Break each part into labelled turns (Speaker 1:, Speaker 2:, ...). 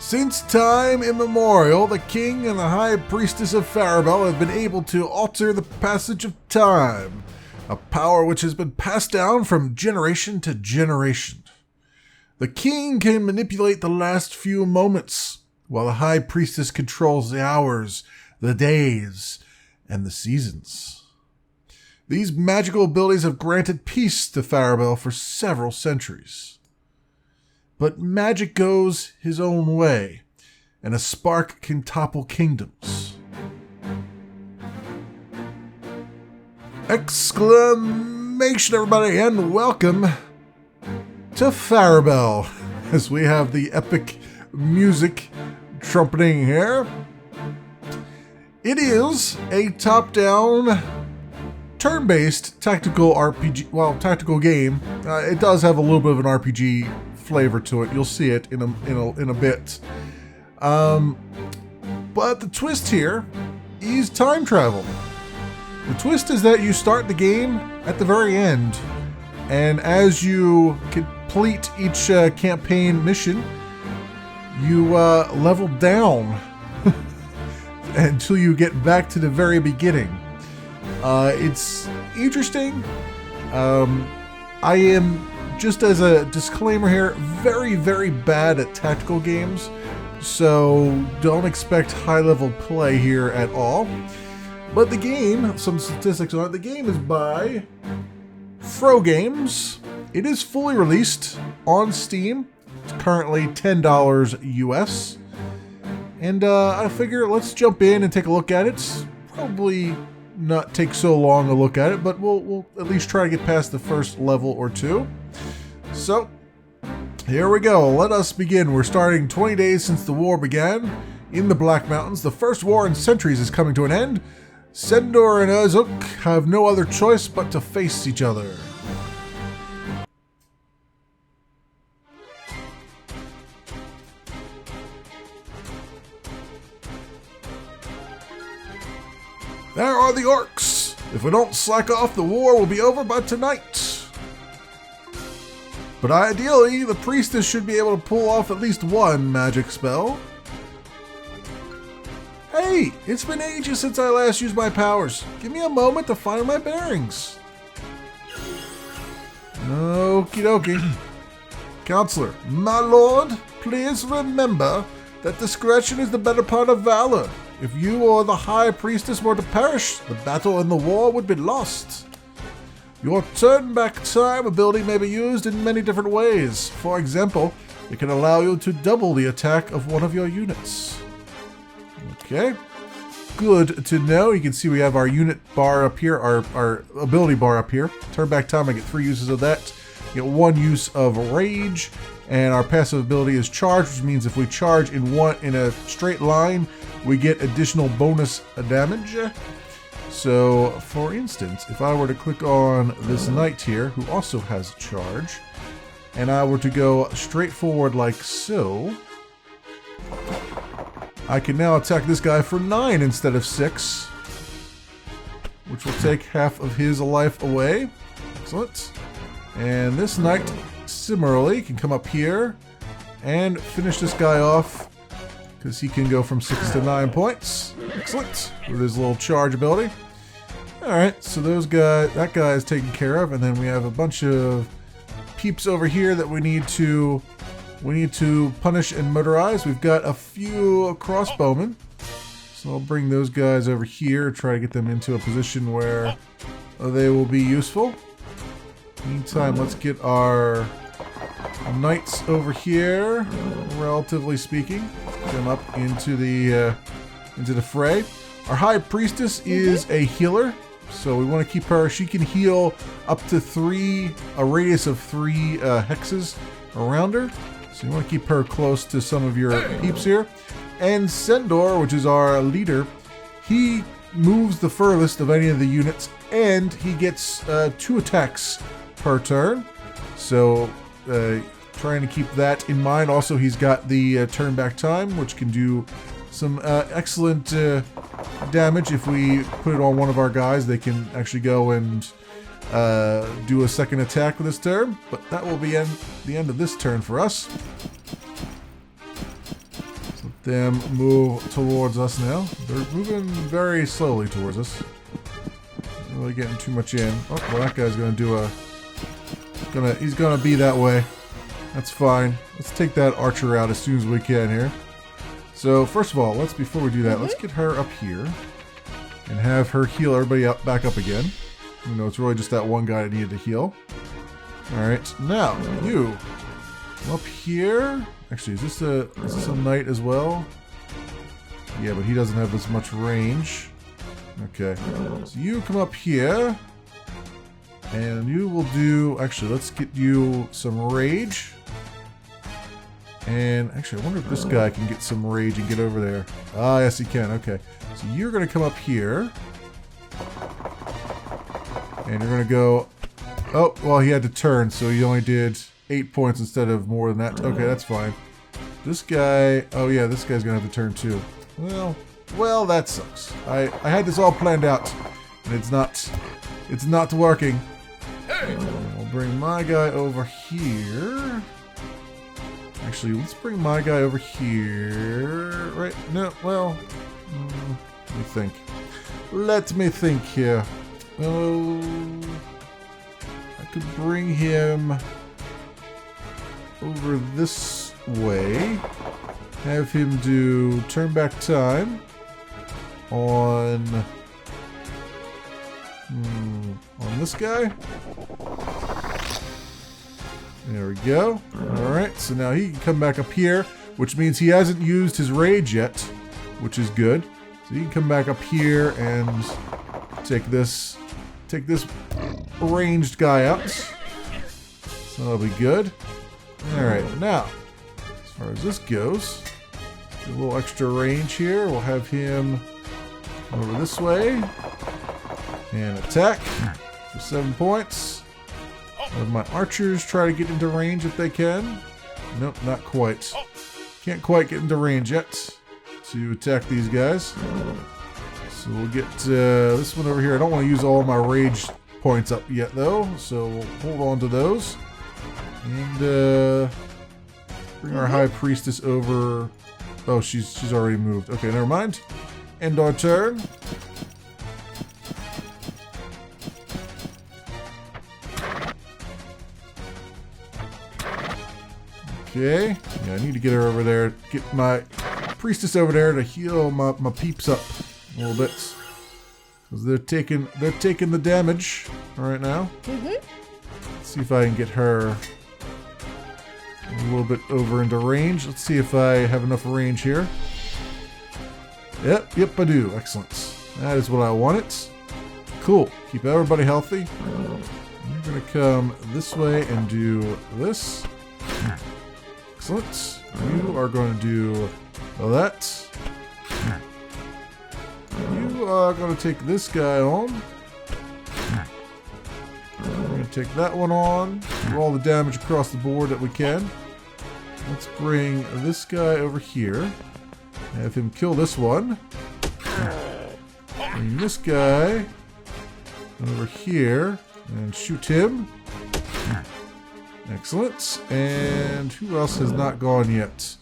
Speaker 1: Since time immemorial, the king and the high priestess of Farabel have been able to alter the passage of time, a power which has been passed down from generation to generation. The king can manipulate the last few moments, while the high priestess controls the hours, the days, and the seasons. These magical abilities have granted peace to Farabel for several centuries. But magic goes his own way, and a spark can topple kingdoms. Exclamation, everybody, and welcome to Farabel, as we have the epic music trumpeting here. It is a top-down, turn-based tactical RPG, tactical game. It does have a little bit of an RPG flavor to it. You'll see it in a bit. But the twist here is time travel. The twist is that you start the game at the very end, and as you complete each campaign mission, you level down until you get back to the very beginning. It's interesting. I am, just as a disclaimer here, very, very bad at tactical games, so don't expect high-level play here at all. But the game, some statistics on it, the game is by Games. It is fully released on Steam. It's currently $10 US. And I figure let's jump in and take a look at it. Probably not take so long a look at it, but we'll at least try to get past the first level or two. So, here we go. Let us begin. We're starting 20 days since the war began in the Black Mountains. The first war in centuries is coming to an end. Sendor and Azuk have no other choice but to face each other. There are the orcs. If we don't slack off, the war will be over by tonight. But ideally, the priestess should be able to pull off at least one magic spell. Hey, it's been ages since I last used my powers. Give me a moment to find my bearings. Okie dokie. Counselor, my lord, please remember that discretion is the better part of valor. If you or the high priestess were to perish, the battle and the war would be lost. Your turn back time ability may be used in many different ways. For example, it can allow you to double the attack of one of your units. Okay, good to know. You can see we have our unit bar up here, our ability bar up here. Turn back time, I get 3 uses of that. Get 1 use of rage, and our passive ability is charge, which means if we charge in a straight line, we get additional bonus damage. So, for instance, if I were to click on this knight here, who also has charge, and I were to go straight forward like so, I can now attack this guy for 9 instead of 6, which will take half of his life away. Excellent. And this knight, similarly, can come up here and finish this guy off, because he can go from 6 to 9 points. Excellent. With his little charge ability. Alright, so that guy is taken care of, and then we have a bunch of peeps over here that we need to punish and murderize. We've got a few crossbowmen, so I'll bring those guys over here, try to get them into a position where they will be useful. Meantime, let's get our knights over here, relatively speaking. Get them up into the fray. Our high priestess is a healer, so we want to keep her. She can heal up to a radius of 3 hexes around her. So you want to keep her close to some of your peeps here. And Sendor, which is our leader, he moves the furthest of any of the units, and he gets 2 attacks per turn. So trying to keep that in mind. Also, he's got the turn back time, which can do some excellent damage. If we put it on one of our guys, they can actually go and do a second attack with this turn. But that will be the end of this turn for us. them move towards us now. They're moving very slowly towards us. Not really getting too much in. Oh, well, that guy's gonna do a... He's gonna be that way. That's fine. Let's take that archer out as soon as we can here. So, first of all, before we do that, let's get her up here. And have her heal everybody back up again. You know, it's really just that one guy that needed to heal. Alright, now, you. Come up here. Actually, is this a knight as well? Yeah, but he doesn't have as much range. Okay. So you come up here. And you will do... Actually, let's get you some rage. And actually, I wonder if this guy can get some rage and get over there. Ah, yes, he can. Okay. So you're going to come up here. And you're going to go... Oh, well, he had to turn, so he only did 8 points instead of more than that. Okay, that's fine. This guy... Oh, yeah, this guy's going to have to turn, too. Well, that sucks. I had this all planned out, and it's not working. I'll bring my guy over here. Actually, let's bring my guy over here. Right? No, well... Let me think here. Oh... I could bring him over this way. Have him do turn back time on this guy. There we go. Alright, so now he can come back up here, which means he hasn't used his rage yet, which is good. So he can come back up here and take this ranged guy out. So that'll be good. Alright, now, as far as this goes, a little extra range here. We'll have him over this way and attack for 7 points. Have my archers try to get into range if they can. Nope, not quite. Can't quite get into range yet to attack these guys. So we'll get this one over here. I don't want to use all my rage points up yet, though. So we'll hold on to those. And bring our high priestess over. Oh, she's already moved. Okay, never mind. End our turn. Okay. Yeah, I need to get her over there. Get my priestess over there to heal my peeps up a little bit. Because they're taking the damage right now. Let's see if I can get her a little bit over into range. Let's see if I have enough range here. Yep, I do. Excellent. That is what I wanted. Cool. Keep everybody healthy. You're going to come this way and do this. Excellent. You are going to do that. You are going to take this guy on. We're going to take that one on. Do all the damage across the board that we can. Let's bring this guy over here. Have him kill this one. Bring this guy over here and shoot him. Excellent. And who else has not gone yet?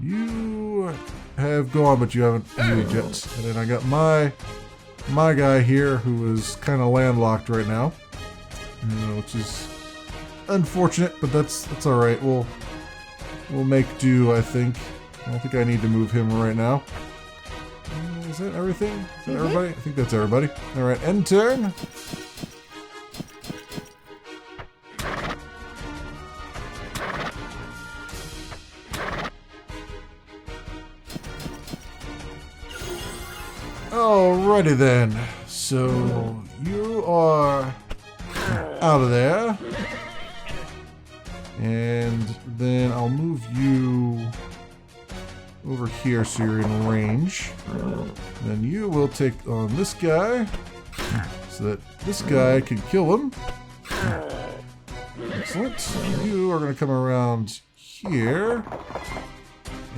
Speaker 1: You have gone, but you haven't moved yet. And then I got my guy here who is kind of landlocked right now, which is unfortunate, but that's all right. We'll make do, I think. I don't think I need to move him right now. Is that everything? Is that everybody? I think that's everybody. All right, end turn. Alrighty then. So you are out of there. And then I'll move you over here so you're in range. Then you will take on this guy so that this guy can kill him. Excellent. You are going to come around here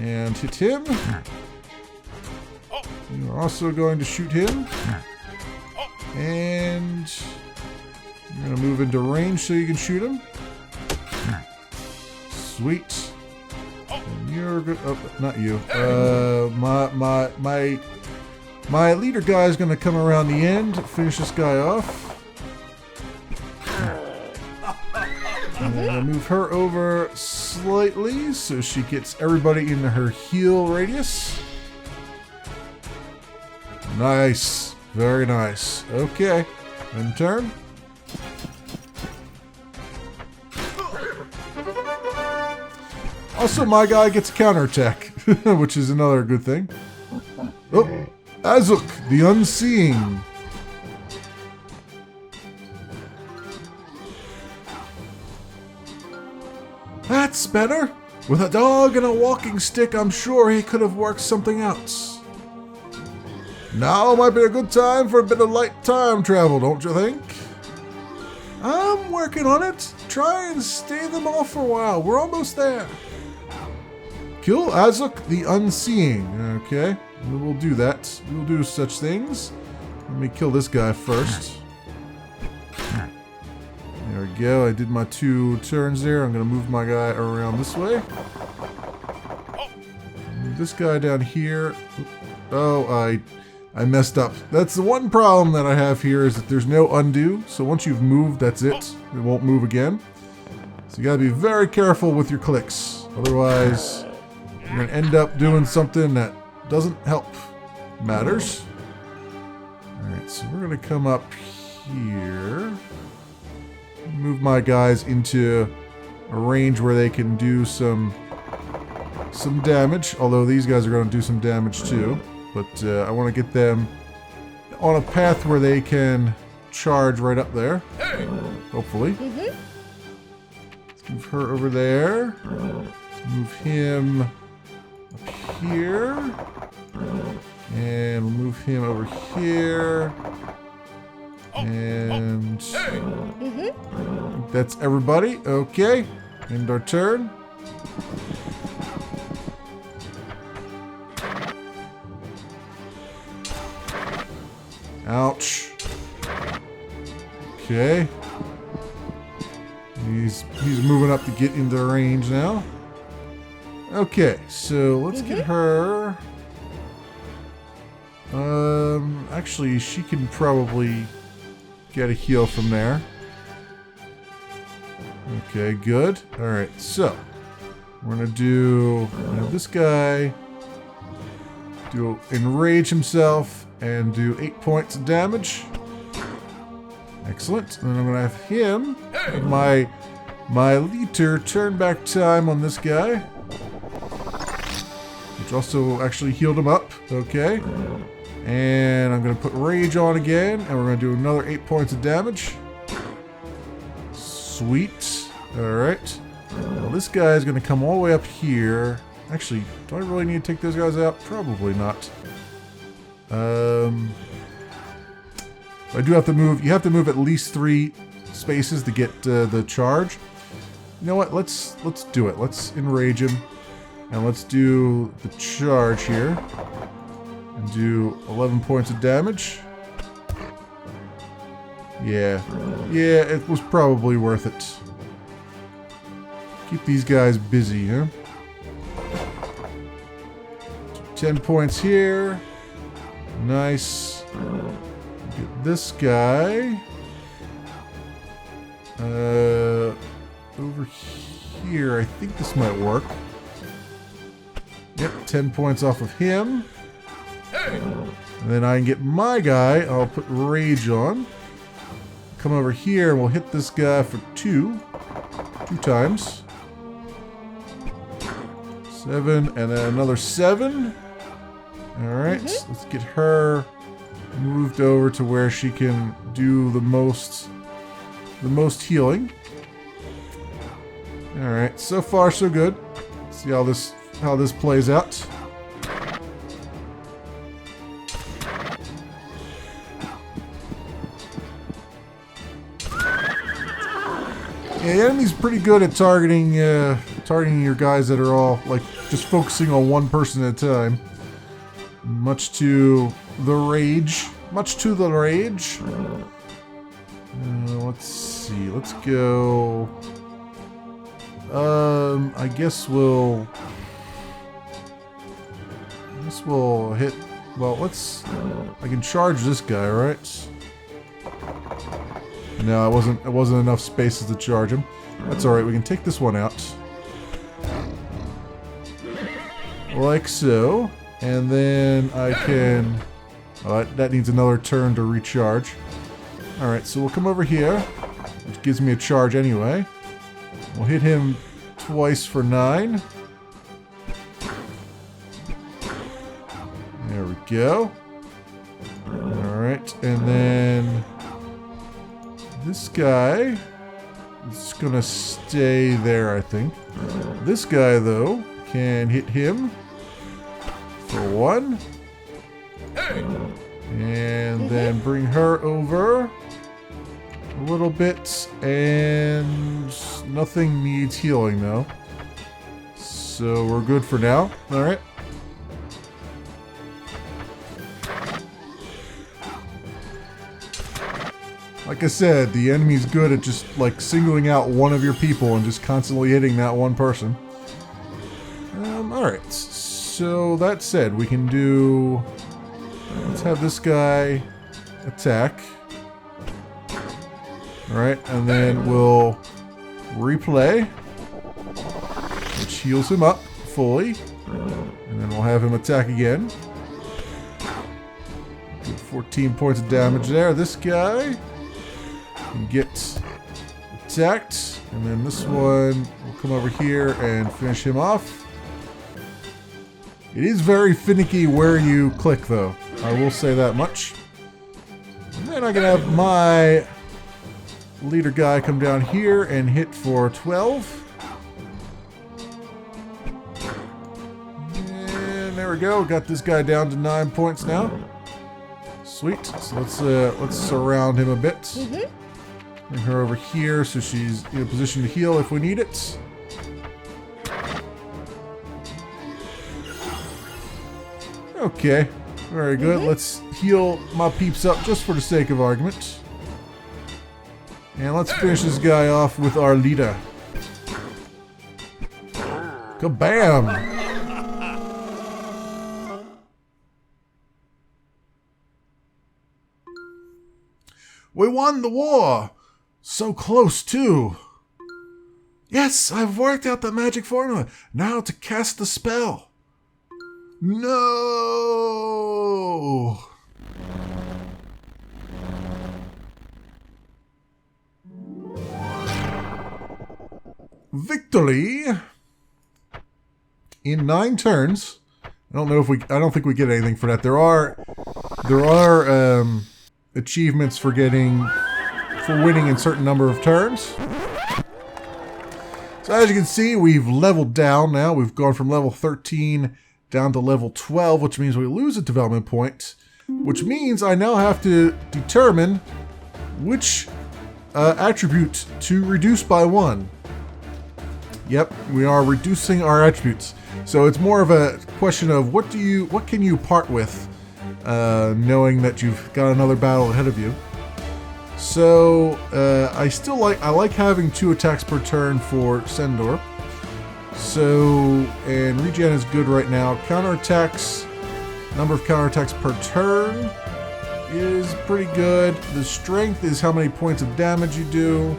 Speaker 1: and hit him. You're also going to shoot him. And you're going to move into range so you can shoot him. Sweet. And You're good. Oh, not you. My leader guy is gonna come around the end, finish this guy off. And I'll move her over slightly so she gets everybody into her heal radius. Nice. Very nice. Okay. End turn. Also, my guy gets a counterattack, which is another good thing. Oh, Azuk, the Unseeing. That's better. With a dog and a walking stick, I'm sure he could have worked something else. Now might be a good time for a bit of light time travel, don't you think? I'm working on it. Try and stay them off for a while. We're almost there. Kill Azuk the Unseeing. Okay, we will do that. We will do such things. Let me kill this guy first. There we go. I did my 2 turns there. I'm going to move my guy around this way. Move this guy down here. Oh, I messed up. That's the one problem that I have here is that there's no undo. So once you've moved, that's it. It won't move again. So you got to be very careful with your clicks. Otherwise, you're going to end up doing something that doesn't help matters. Alright, so we're going to come up here. Move my guys into a range where they can do some damage. Although these guys are going to do some damage too. But I want to get them on a path where they can charge right up there. Hopefully. Let's move her over there. Let's move him up here. And we'll move him over here. And that's everybody. Okay. End our turn. Ouch. Okay. He's moving up to get into the range now. Okay, so let's get her. Actually, she can probably get a heal from there. Okay, good. Alright, so we're gonna do this guy do enrage himself and do 8 points of damage. Excellent. And then I'm gonna have him, my leader, turn back time on this guy, which also actually healed him up. Okay. And I'm gonna put rage on again, and we're gonna do another 8 points of damage. Sweet. Alright. Well, this guy is gonna come all the way up here. Actually, do I really need to take those guys out? Probably not. I do have to move. You have to move at least 3 spaces to get the charge. You know what? Let's do it. Let's enrage him, and let's do the charge here, and do 11 points of damage. Yeah, it was probably worth it. Keep these guys busy, huh? 10 points here. Nice. Get this guy. Over here. I think this might work. Yep, 10 points off of him. And then I can get my guy. I'll put rage on. Come over here and we'll hit this guy for 2 times. 7 and then another 7. Alright, let's get her moved over to where she can do the most healing. Alright, so far so good. Let's see how this plays out. Yeah, the enemy's pretty good at targeting your guys that are all like just focusing on one person at a time. Much to the rage. Let's see. Let's go. I guess we'll This will hit... Well, let's... I can charge this guy, right? No, it wasn't enough spaces to charge him. That's alright, we can take this one out. Like so. And then I can... that needs another turn to recharge. Alright, so we'll come over here, which gives me a charge anyway. We'll hit him twice for 9. There we go. Alright, and then this guy is gonna stay there, I think. This guy, though, can hit him for 1. And then bring her over a little bit, and nothing needs healing though. So we're good for now. Alright. Like I said, the enemy's good at just like singling out one of your people and just constantly hitting that one person. Alright, so that said, we can do... Let's have this guy attack. Alright, and then we'll replay, which heals him up fully. And then we'll have him attack again. Good 14 points of damage there. This guy can get attacked. And then this one will come over here and finish him off. It is very finicky where you click, though. I will say that much. And then I can have my leader guy come down here and hit for 12. And there we go. Got this guy down to 9 points now. Sweet. So let's surround him a bit. Bring her over here so she's in a position to heal if we need it. Okay. Very good. Let's heal my peeps up just for the sake of argument. And let's finish this guy off with our leader. Kabam! We won the war! So close, too! Yes, I've worked out the magic formula. Now to cast the spell. No! Victory in 9 turns. I don't think we get anything for that. There are achievements for winning in certain number of turns. So as you can see, we've leveled down now. We've gone from level 13 down to level 12, which means we lose a development point, which means I now have to determine which attribute to reduce by 1. Yep, we are reducing our attributes. So it's more of a question of what can you part with, knowing that you've got another battle ahead of you. So I like having 2 attacks per turn for Sendor. So, and regen is good right now. Counterattacks, number of counterattacks per turn is pretty good. The strength is how many points of damage you do.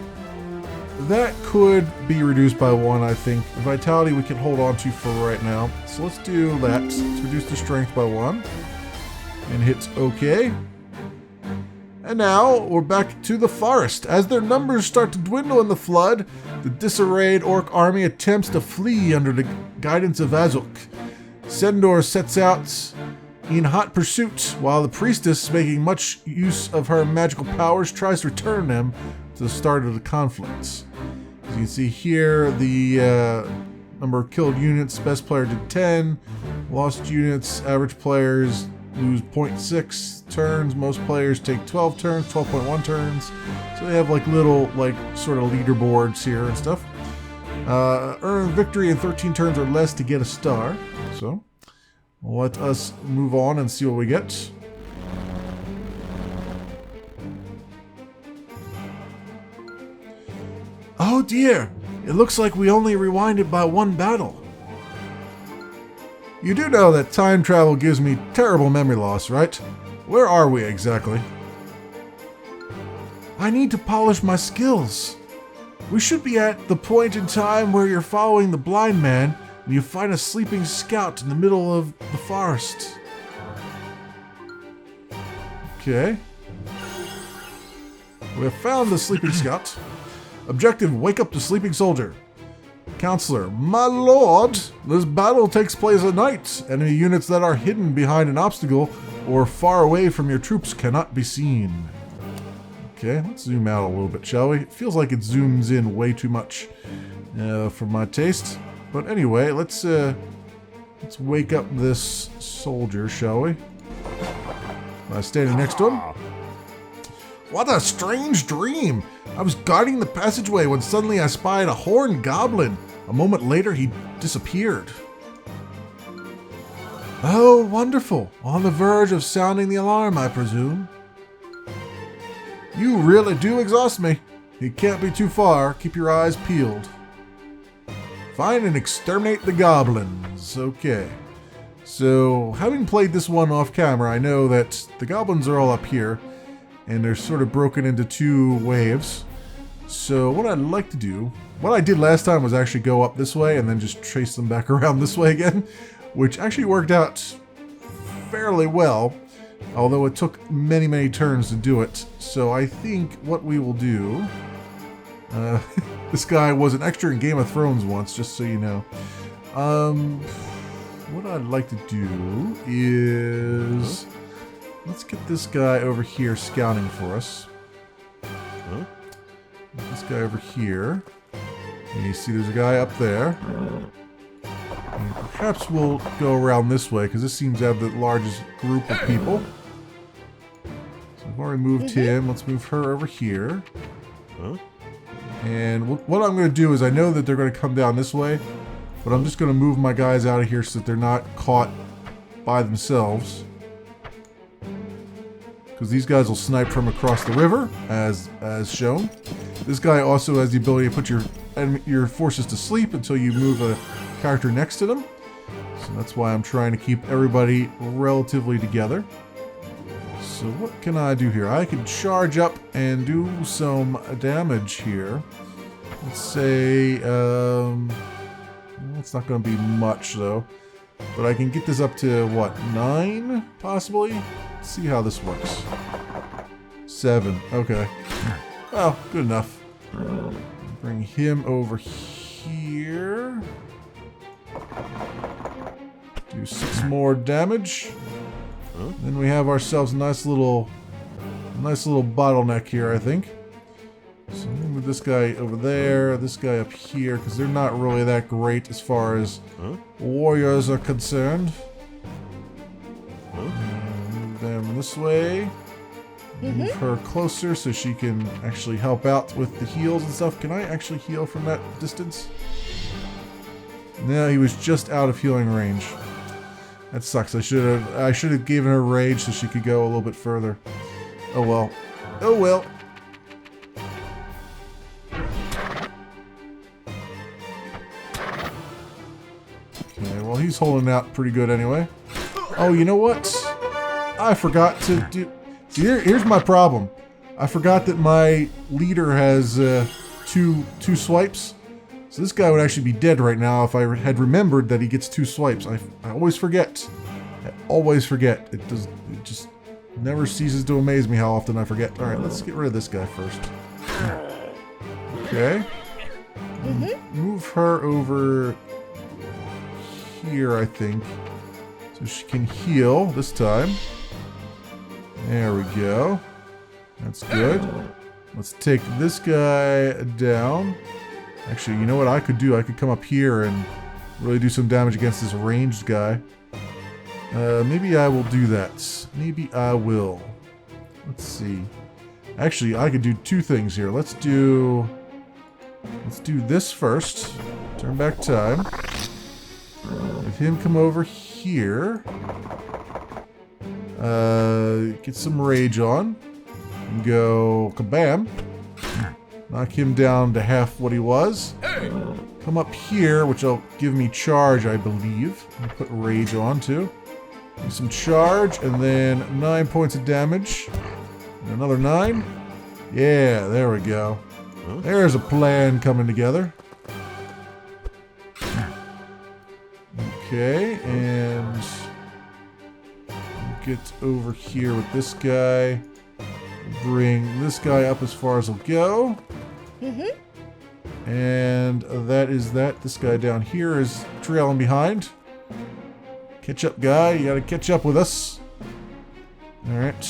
Speaker 1: That could be reduced by 1, I think. Vitality we can hold on to for right now. So let's do that. Let's reduce the strength by 1. And hit OK. And now we're back to the forest. As their numbers start to dwindle in the flood, the disarrayed orc army attempts to flee under the guidance of Azuk. Sendor sets out in hot pursuit, while the priestess, making much use of her magical powers, tries to return them to the start of the conflicts. As you can see here, the number of killed units, best player did 10, lost units, average players lose 0.6 turns, most players take 12 turns, 12.1 turns. So they have like little sort of leaderboards here and stuff. Earn victory in 13 turns or less to get a star. So let us move on and see what we get. Oh dear, it looks like we only rewinded by 1 battle. You do know that time travel gives me terrible memory loss, right? Where are we exactly? I need to polish my skills. We should be at the point in time where you're following the blind man and you find a sleeping scout in the middle of the forest. Okay. We have found the sleeping scout. Objective, wake up the sleeping soldier. Counselor, my lord, this battle takes place at night. Enemy units that are hidden behind an obstacle or far away from your troops cannot be seen. Okay, let's zoom out a little bit, shall we? It feels like it zooms in way too much for my taste. But anyway, let's wake up this soldier, shall we? Standing next to him. What a strange dream! I was guarding the passageway when suddenly I spied a horned goblin. A moment later, he disappeared. Oh, wonderful. On the verge of sounding the alarm, I presume. You really do exhaust me. He can't be too far. Keep your eyes peeled. Find and exterminate the goblins. Okay. So, having played this one off camera, I know that the goblins are all up here, and they're sort of broken into two waves. So what I'd like to do, what I did last time was actually go up this way and then just trace them back around this way again, which actually worked out fairly well, although it took many, many turns to do it. So I think what we will do, this guy was an extra in Game of Thrones once, just so you know. What I'd like to do is, let's get this guy over here scouting for us. This guy over here. And you see there's a guy up there. And perhaps we'll go around this way, because this seems to have the largest group of people. So I've already moved him. Let's move her over here. And what I'm going to do is, I know that they're going to come down this way, but I'm just going to move my guys out of here so that they're not caught by themselves. Because these guys will snipe from across the river, as shown. This guy also has the ability to put your forces to sleep until you move a character next to them. So that's why I'm trying to keep everybody relatively together. So what can I do here? I can charge up and do some damage here. Let's say, it's not going to be much though. But I can get this up to, what, 9, possibly? Let's see how this works. 7, okay. Well, good enough. Bring him over here. Do 6 more damage. Then we have ourselves a nice little bottleneck here, I think. So we'll move this guy over there, this guy up here, because they're not really that great as far as warriors are concerned. Move them this way. Move her closer so she can actually help out with the heals and stuff. Can I actually heal from that distance? No, he was just out of healing range. That sucks. I should have given her rage so she could go a little bit further. Oh well. Oh well. Okay, well he's holding out pretty good anyway. Oh, you know what? I forgot to do... See, here's my problem. I forgot that my leader has two swipes. So this guy would actually be dead right now if I had remembered that he gets 2 swipes. I always forget. I always forget. It just never ceases to amaze me how often I forget. All right, let's get rid of this guy first. Okay. Move her over here, I think, so she can heal this time. There we go. That's good. Let's take this guy down. Actually, you know what I could do? I could come up here and really do some damage against this ranged guy. Maybe I will do that. Maybe I will. Let's see. Actually, I could do 2 things here. Let's do this first. Turn back time. Have him come over here. Get some rage on. And go kabam. Knock him down to half what he was. come up here, which will give me charge, I believe. I'll put rage on too. Do some charge, and then 9 points of damage. And another 9. Yeah, there we go. There's a plan coming together. Okay, and get over here with this guy. Bring this guy up as far as he'll go. And that is that. This guy down here is trailing behind. Catch up, guy. You gotta catch up with us. Alright.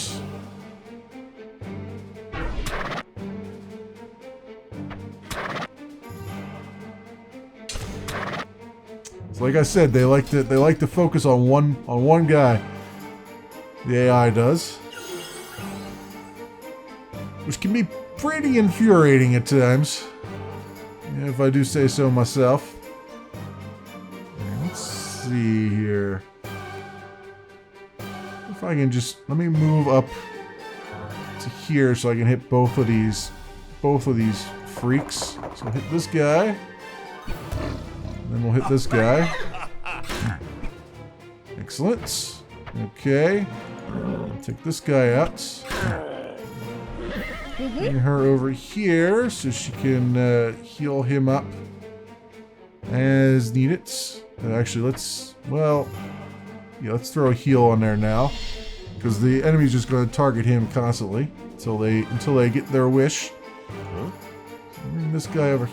Speaker 1: So like I said, they like to focus on one guy. The AI does. Which can be pretty infuriating at times. If I do say so myself. Let's see here. If I can just let me move up to here so I can hit both of these freaks. So hit this guy. And then we'll hit this guy. Excellent. Okay. I'll take this guy out. Bring her over here so she can heal him up as needed. Actually, let's throw a heal on there now, because the enemy's just going to target him constantly until they get their wish. Bring this guy over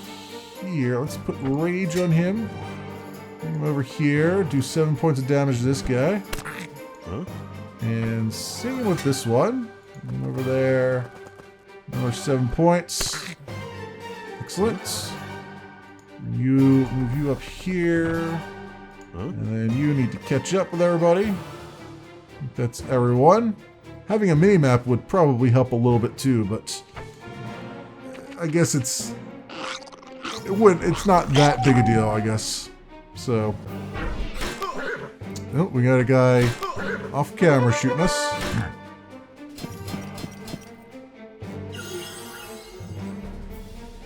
Speaker 1: here. Let's put rage on him. Bring him over here. Do 7 points of damage to this guy. And same with this one. Bring him over there. Another 7 points. Excellent. Move you up here. And then you need to catch up with everybody. I think that's everyone. Having a mini-map would probably help a little bit too, but I guess it's not that big a deal, I guess. So, oh, we got a guy off camera shooting us.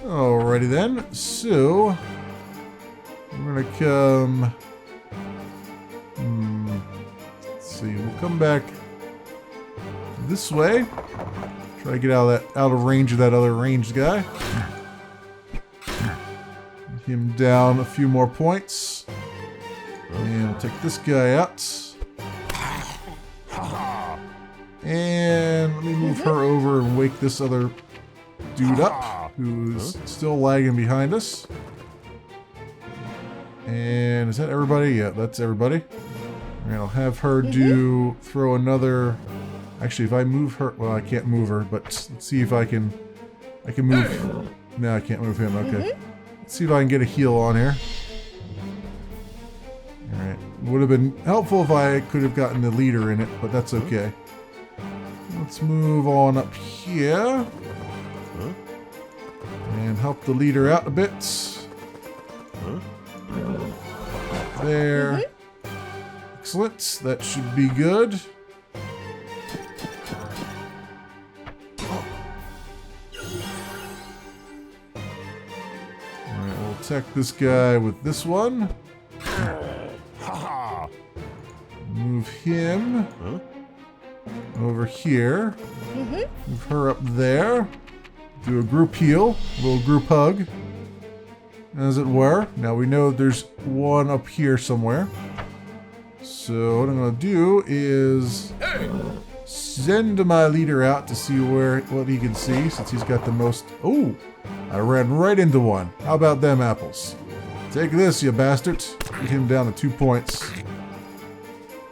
Speaker 1: Alrighty then, so we're gonna come. Let's see, we'll come back this way. Try to get out of range of that other ranged guy. Get him down a few more points, and we'll take this guy out. And let me move her over and wake this other dude up, who's still lagging behind us. And is that everybody? Yeah, that's everybody. Alright, I'll have her throw another. Actually, if I move her, well, I can't move her, but let's see if I can move. No, I can't move him. Okay. Let's see if I can get a heal on here. Alright. Would have been helpful if I could have gotten the leader in it, but that's okay. Let's move on up here. And help the leader out a bit. There. Excellent. That should be good. Alright, we'll attack this guy with this one. Move him over here. Move her up there. Do a group heal, a little group hug, as it were. Now we know there's one up here somewhere. So what I'm going to do is send my leader out to see what he can see, since he's got the most. Oh, I ran right into one. How about them apples? Take this, you bastard. Get him down to 2 points.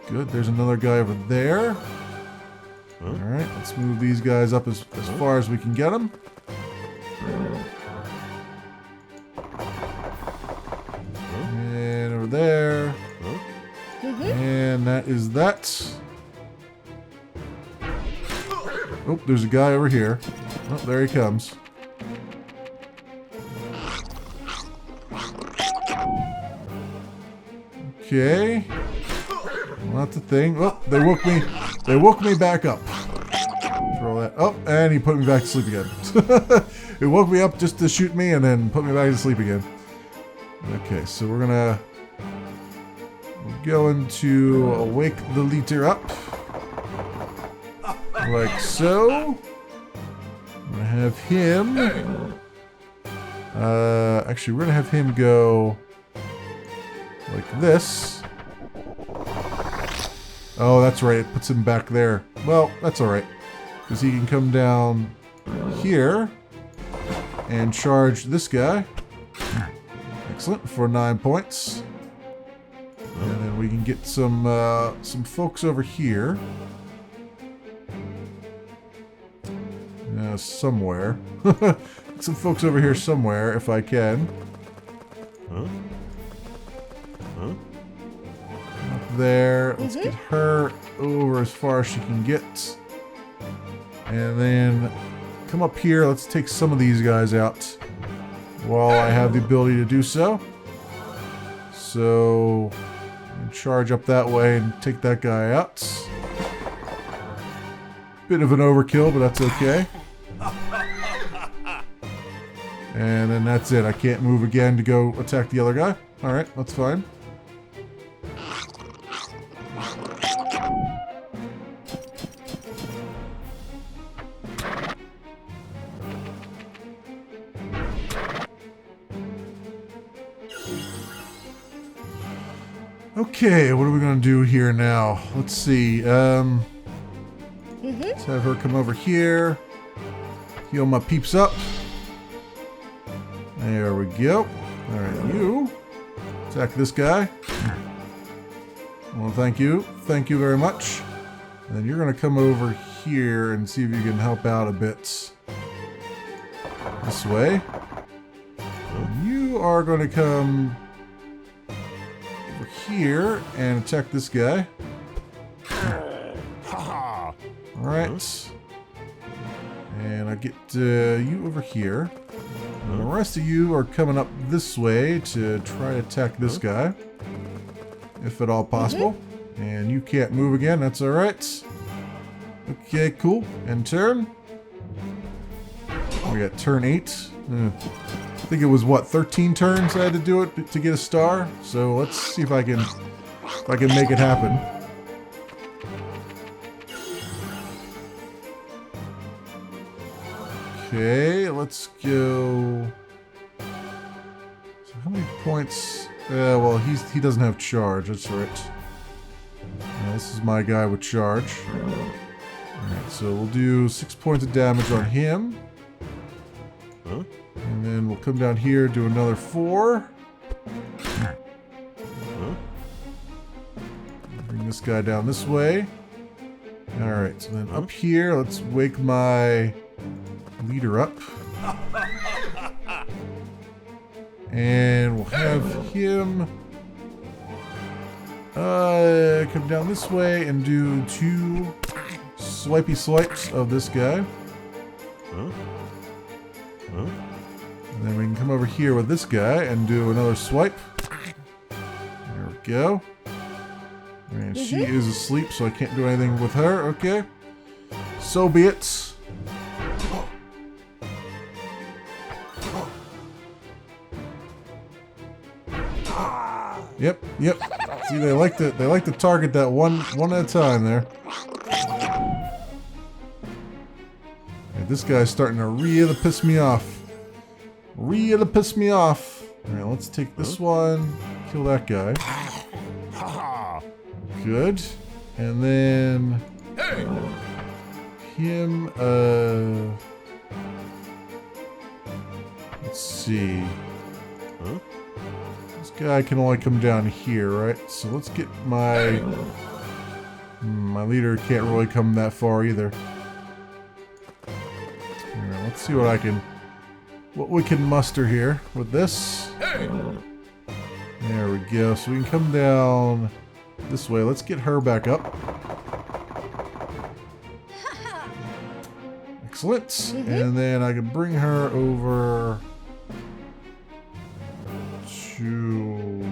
Speaker 1: Good. There's another guy over there. All right, let's move these guys up as far as we can get them. And over there. And that is that. Oh, there's a guy over here. Oh, there he comes. Okay. Well, that's the thing. Oh, they woke me. They woke me back up. Throw that. Oh, and he put me back to sleep again. It woke me up just to shoot me and then put me back to sleep again. Okay, so we're going to wake the leader up. Like so. I'm gonna have him. Actually, we're gonna have him go like this. Oh, that's right. It puts him back there. Well, that's alright. Because he can come down here and charge this guy. Excellent. For 9 points. And then we can get some folks over here. Somewhere. Some folks over here somewhere, if I can. Up there. Let's get her over as far as she can get. And then come up here. Let's take some of these guys out while I have the ability to do so. So, charge up that way and take that guy out. Bit of an overkill, but that's okay. And then that's it. I can't move again to go attack the other guy. Alright, that's fine. Okay, what are we going to do here now? Let's see. Let's have her come over here. Heal my peeps up. There we go. Alright, you. Attack this guy. Well, thank you. Thank you very much. And then you're going to come over here and see if you can help out a bit. This way. And you are going to come over here and attack this guy. Alright. And I get you over here. And the rest of you are coming up this way to try to attack this guy. If at all possible. And you can't move again, that's alright. Okay, cool. And turn. We got turn 8. I think it was, what, 13 turns I had to do it to get a star? So let's see if I can make it happen. Okay, let's go. So how many points? Well, he doesn't have charge. That's right. This is my guy with charge. Alright, so we'll do 6 points of damage on him. And then we'll come down here, do another 4. Bring this guy down this way. Alright, so then up here, let's wake my leader up. And we'll have him come down this way and do 2 swipey swipes of this guy. And then we can come over here with this guy and do another swipe. There we go. And she is asleep, so I can't do anything with her. Okay. So be it. Yep. See, they like to target that one at a time there. And this guy's starting to really piss me off. Alright, let's take this one. Kill that guy. Good. And then him, let's see. This guy can only come down here, right? So let's get my leader can't really come that far either. Alright, let's see what we can muster here with this. There we go. So we can come down this way. Let's get her back up. Excellent. And then I can bring her over to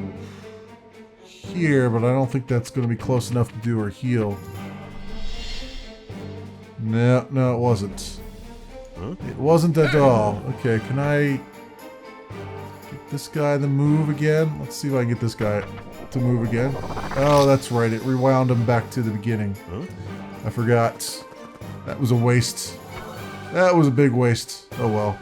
Speaker 1: here, but I don't think that's going to be close enough to do her heal. No, it wasn't. It wasn't at all. Okay, can I get this guy to move again. Let's see if I can get this guy to move again. Oh, that's right. It rewound him back to the beginning.
Speaker 2: Huh?
Speaker 1: I forgot. That was a waste. That was a big waste. Oh well.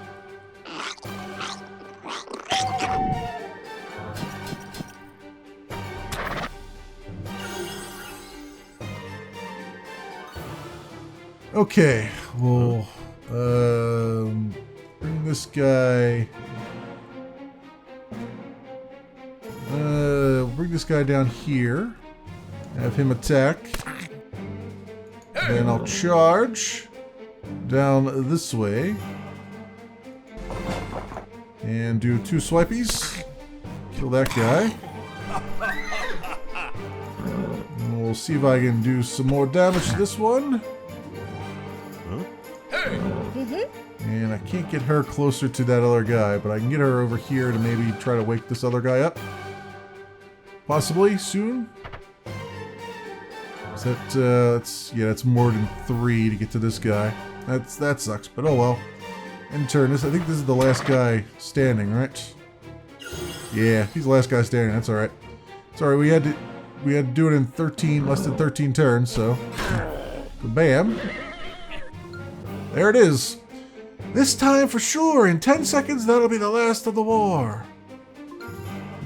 Speaker 1: Okay, we'll bring this guy. Bring this guy down here. Have him attack. Then I'll charge down this way and do 2 swipies. Kill that guy. And we'll see if I can do some more damage to this one. And I can't get her closer to that other guy, but I can get her over here to maybe try to wake this other guy up. Possibly soon. Is that, that's more than 3 to get to this guy. That sucks, but oh well. In turn, I think this is the last guy standing, right? Yeah, he's the last guy standing. That's all right. Sorry, we had to do it in less than 13 turns. So, bam. There it is. This time for sure, in 10 seconds, that'll be the last of the war.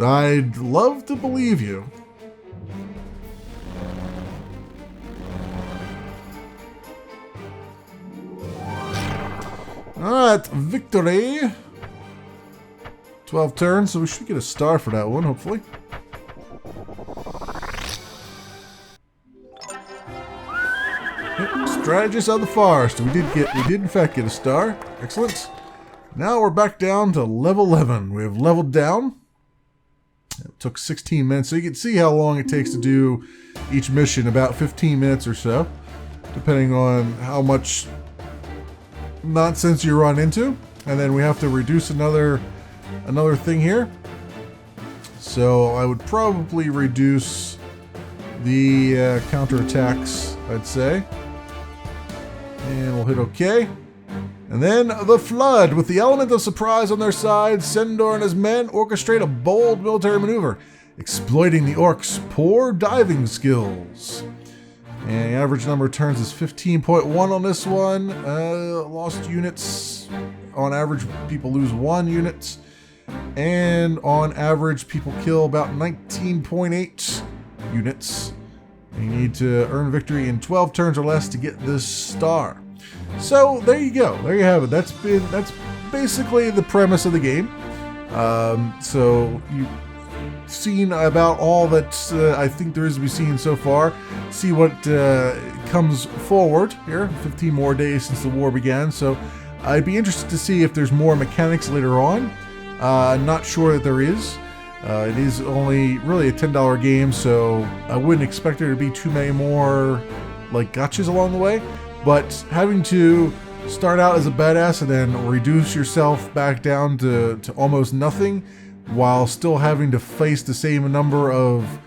Speaker 1: I'd love to believe you. Alright, victory. 12 turns, so we should get a star for that one, hopefully. Strategist of the Forest. We did in fact get a star. Excellent. Now we're back down to level 11. We have leveled down. It took 16 minutes, so you can see how long it takes to do each mission. About 15 minutes or so, depending on how much nonsense you run into. And then we have to reduce another thing here. So I would probably reduce the counterattacks, I'd say. And we'll hit OK. And then the Flood. With the element of surprise on their side, Sendor and his men orchestrate a bold military maneuver, exploiting the orcs' poor diving skills. And the average number of turns is 15.1 on this one. Lost units. On average, people lose 1 unit. And on average, people kill about 19.8 units. You need to earn victory in 12 turns or less to get this star. So there you go. There you have it. That's basically the premise of the game. So you've seen about all that I think there is to be seen so far. See what comes forward here. 15 more days since the war began. So I'd be interested to see if there's more mechanics later on. Not sure that there is. It is only really a $10 game, so I wouldn't expect there to be too many more like gotchas along the way. But having to start out as a badass and then reduce yourself back down to almost nothing while still having to face the same number of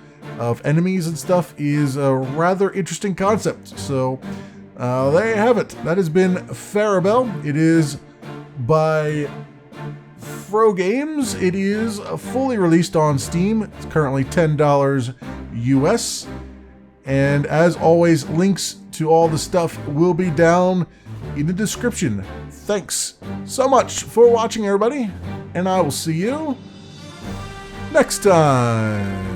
Speaker 1: enemies and stuff is a rather interesting concept. So there you have it. That has been Farabel. It is by Fro Games. It is fully released on Steam. It's currently $10 US. And as always, links to all the stuff will be down in the description. Thanks so much for watching, everybody, and I will see you next time.